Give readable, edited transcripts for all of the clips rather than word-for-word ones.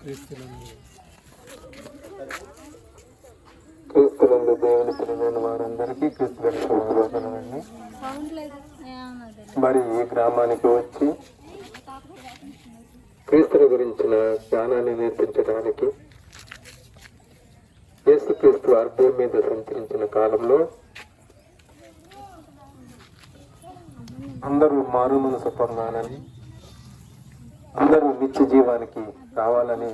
క్రీస్తునందు దేవుని పిల్లలైన వారందరికీ క్రీస్తు శుభాకాంక్షలు. మరి ఈ గ్రామానికి వచ్చి క్రీస్తుని గురించిన జ్ఞానాన్ని నేర్పించడానికి యేసుక్రీస్తు అర్ధం మీద సంచరించిన కాలంలో అందరూ మారు మనసు పొందాలని, అందరూ నిత్య జీవానికి రావాలని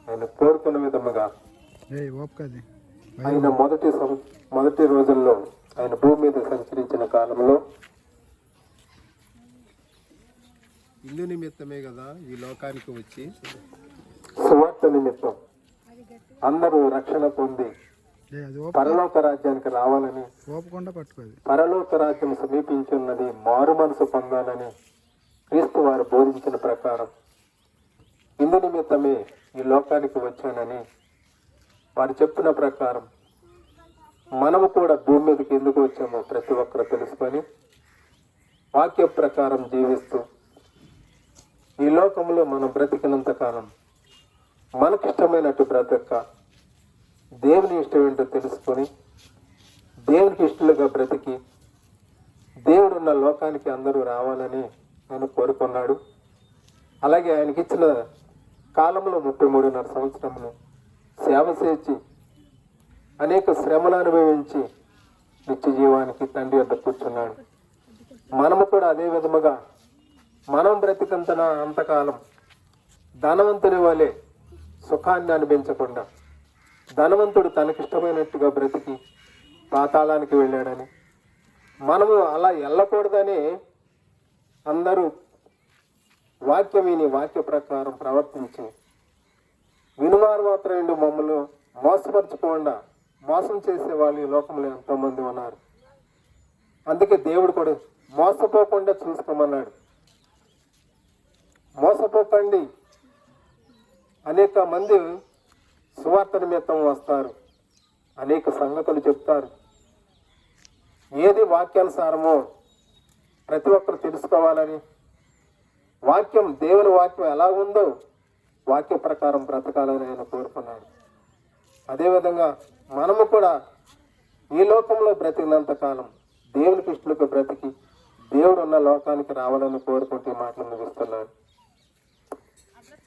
ఆయన కోరుకున్న విధముగా ఆయన మొదటి రోజుల్లో ఆయన భూమి మీద సంచరించిన కాలంలో ఇల్లు నిమిత్తమే కదా ఈ లోకానికి వచ్చి సువార్త నిమిత్తం అందరూ రక్షణ పొంది పరలోక రాజ్యానికి రావాలని, పరలోక రాజ్యం సమీపించున్నది, మారు మనసు పొందాలని క్రీస్తు వారు బోధించిన ప్రకారం ఇందు నిమిత్తమే ఈ లోకానికి వచ్చానని వారు చెప్పిన ప్రకారం మనము కూడా భూమి మీదకి ఎందుకు వచ్చామో ప్రతి ఒక్కరు తెలుసుకొని వాక్య ప్రకారం జీవిస్తూ ఈ లోకంలో మనం బ్రతికినంత కాలం మనకిష్టమైనట్టు బ్రతక దేవుని ఇష్టం ఏంటో తెలుసుకొని దేవునికి ఇష్టలుగా బ్రతికి దేవుడున్న లోకానికి అందరూ రావాలని ఆయన కోరుకున్నాడు. అలాగే ఆయనకి ఇచ్చిన కాలంలో 33.5 సంవత్సరములు సేవ చేసి అనేక శ్రమలు అనుభవించి నిత్య జీవానికి తండ్రి వద్ద కూర్చున్నాడు. మనము కూడా అదే విధముగా మనం అంతకాలం ధనవంతుని వలె సుఖాన్ని అనిపించకుండా ధనవంతుడు తనకిష్టమైనట్టుగా బ్రతికి పాతాళానికి వెళ్ళాడని, మనము అలా వెళ్ళకూడదని అందరూ వాక్యం విని వాక్య ప్రకారం ప్రవర్తించి వినువారు మాత్రం మమ్మల్ని మోసపరచకుండా మోసం చేసే వాళ్ళు ఈ లోకంలో ఎంతోమంది ఉన్నారు. అందుకే దేవుడు కూడా మోసపోకుండా చూసుకోమన్నాడు. మోసపోకండి, అనేక మంది సువార్త నిమిత్తం వస్తారు, అనేక సంగతులు చెప్తారు. ఏది వాక్యానుసారమో ప్రతి ఒక్కరు తెలుసుకోవాలని, వాక్యం దేవుని వాక్యం ఎలా ఉందో వాక్య ప్రకారం బ్రతకాలని ఆయన కోరుకున్నాడు. అదేవిధంగా మనము కూడా ఈ లోకంలో బ్రతికినంత కాలం దేవునికి ఇష్టలుగా బ్రతికి దేవుడు ఉన్న లోకానికి రావాలని కోరుకుంటూ మాటలు ముగిస్తున్నాను.